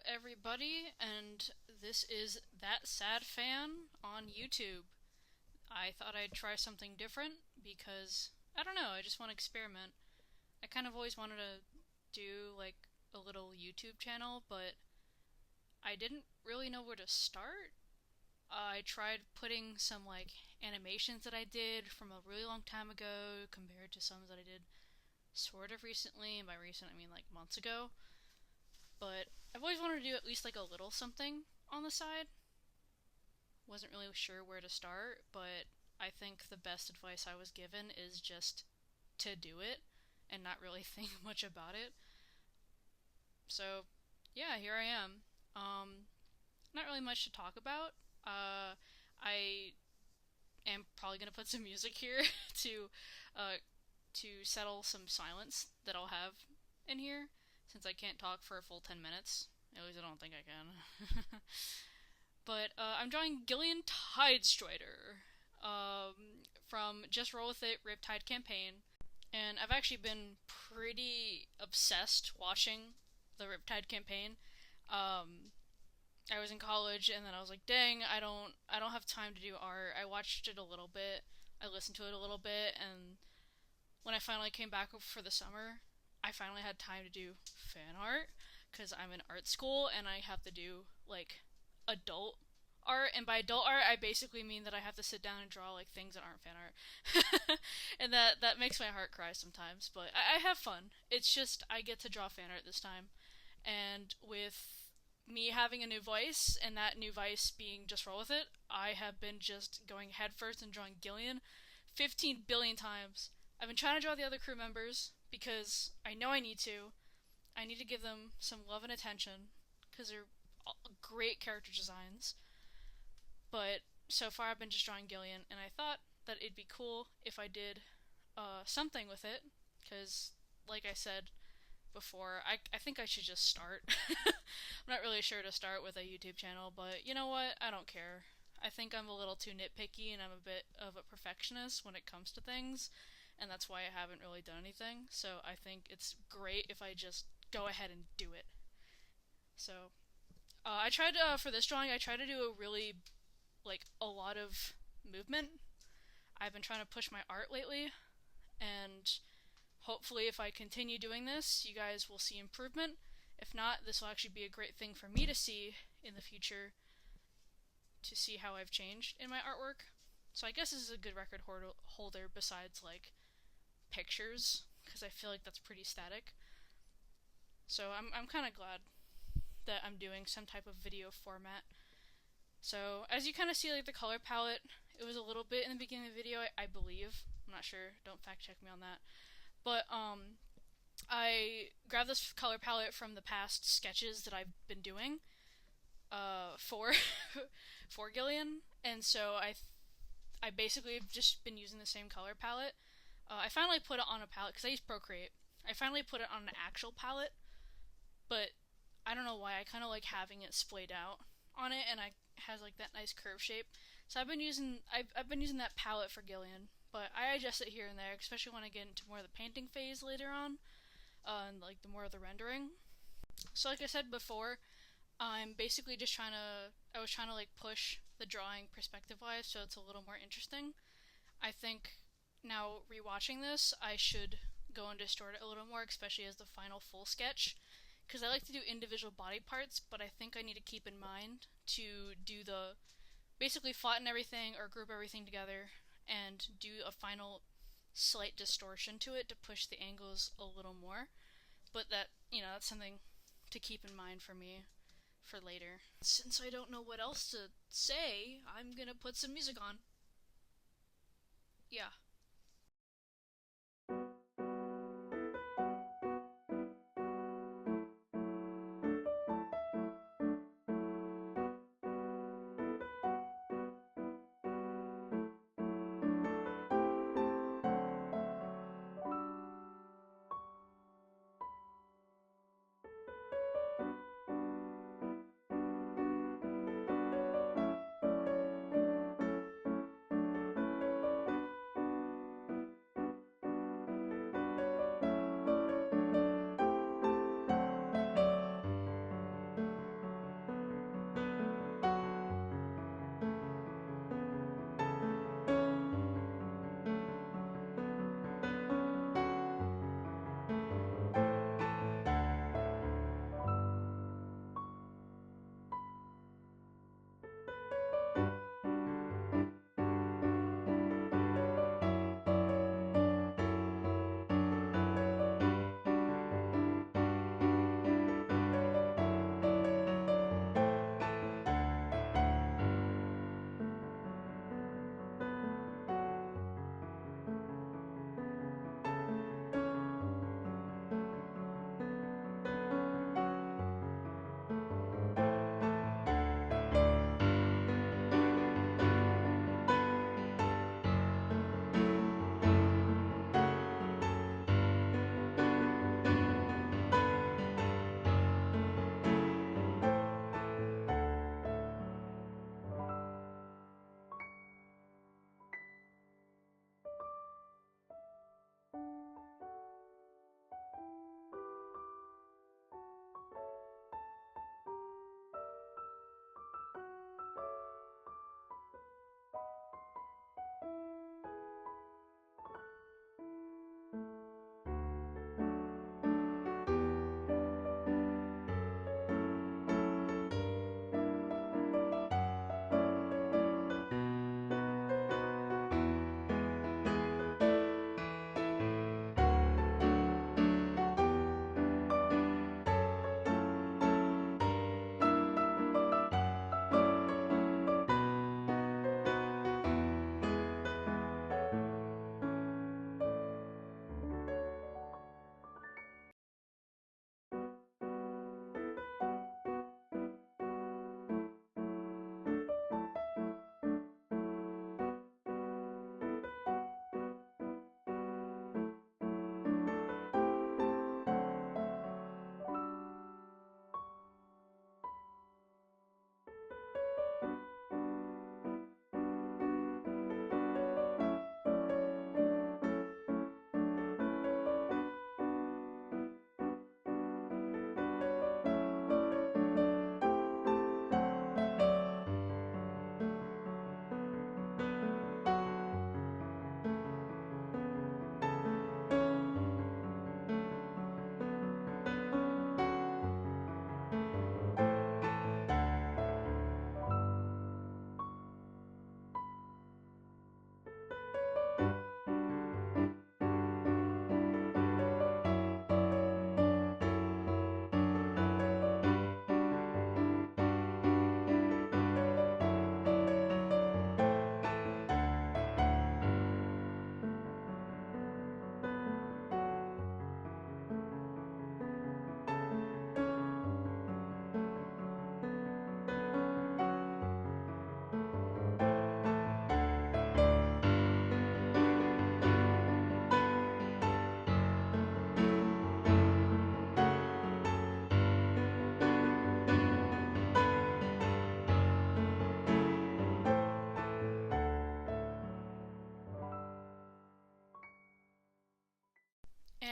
everybody, and this is That Sad Fan on YouTube. I thought I'd try something different because, I don't know, I just want to experiment. I kind of always wanted to do, like, a little YouTube channel, but I didn't really know where to start. I tried putting some, like, animations that I did from a really long time ago compared to some that I did sort of recently, and by recent I mean, like, months ago. But I've always wanted to do at least like a little something on the side. Wasn't really sure where to start, but I think the best advice I was given is just to do it and not really think much about it. So, yeah, here I am. Not really much to talk about. I am probably gonna put some music here to uh, to settle some silence that I'll have in here since I can't talk for a full 10 minutes. At least I don't think I can. But I'm drawing Gillian Tidestrider from Just Roll With It Riptide campaign. And I've actually been pretty obsessed watching the Riptide campaign. I was in college and then I was like, dang, I don't have time to do art. I watched it a little bit. I listened to it a little bit, and when I finally came back for the summer, I finally had time to do fan art because I'm in art school and I have to do like adult art, and by adult art I basically mean that I have to sit down and draw like things that aren't fan art. And that makes my heart cry sometimes, but I have fun. It's just I get to draw fan art this time, and with me having a new voice and that new voice being Just Roll With It, I have been just going headfirst and drawing Gillian 15 billion times. I've been trying to draw the other crew members because I know I need to. I need to give them some love and attention because they're great character designs. But so far I've been just drawing Gillian, and I thought that it'd be cool if I did something with it because, like I said before, I think I should just start. I'm not really sure to start with a YouTube channel, but you know what? I don't care. I think I'm a little too nitpicky and I'm a bit of a perfectionist when it comes to things, and that's why I haven't really done anything. So I think it's great if I just go ahead and do it. So I tried for this drawing. I tried to do a really like a lot of movement. I've been trying to push my art lately, and hopefully, if I continue doing this, you guys will see improvement. If not, this will actually be a great thing for me to see in the future to see how I've changed in my artwork. So I guess this is a good record holder besides like pictures, because I feel like that's pretty static. So I'm kind of glad that I'm doing some type of video format. So as you kind of see, like the color palette, it was a little bit in the beginning of the video, I believe. I'm not sure. Don't fact check me on that. But I grabbed this color palette from the past sketches that I've been doing for for Gillian, and so I basically have just been using the same color palette. I finally put it on a palette because I use Procreate. I finally put it on an actual palette, but I don't know why. I kind of like having it splayed out on it, and it has like that nice curve shape. So I've been using that palette for Gillian, but I adjust it here and there, especially when I get into more of the painting phase later on, and like the more of the rendering. So like I said before, I'm basically just I was trying to like push the drawing perspective wise so it's a little more interesting. I think now rewatching this, I should go and distort it a little more, especially as the final full sketch, because I like to do individual body parts, but I think I need to keep in mind to do the basically flatten everything or group everything together and do a final slight distortion to it to push the angles a little more. But that, that's something to keep in mind for me for later. Since I don't know what else to say, I'm gonna put some music on. Yeah.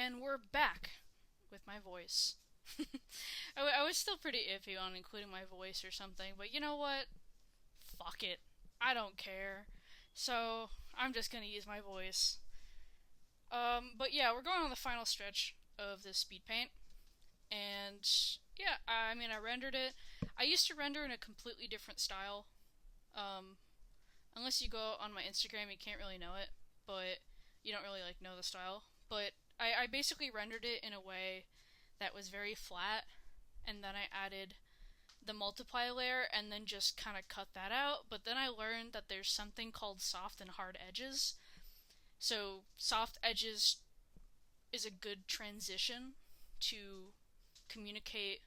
And we're back with my voice. I was still pretty iffy on including my voice or something, but you know what? Fuck it. I don't care. So, I'm just gonna use my voice. But yeah, we're going on the final stretch of this speed paint. And yeah, I mean, I rendered it. I used to render in a completely different style. Unless you go on my Instagram, you can't really know it, but you don't really like know the style. But I basically rendered it in a way that was very flat, and then I added the multiply layer and then just kind of cut that out. But then I learned that there's something called soft and hard edges. So soft edges is a good transition to communicate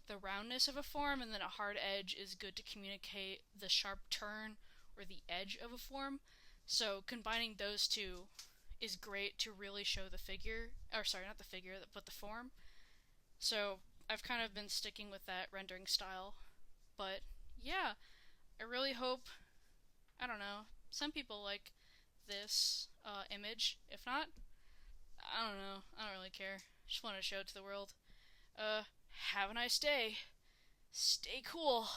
the roundness of a form, and then a hard edge is good to communicate the sharp turn or the edge of a form. So combining those two is great to really show the figure, or sorry, not the figure, but the form. So I've kind of been sticking with that rendering style. But yeah, I really hope, I don't know, some people like this image. If not, I don't know, I don't really care. Just want to show it to the world. Have a nice day. Stay cool.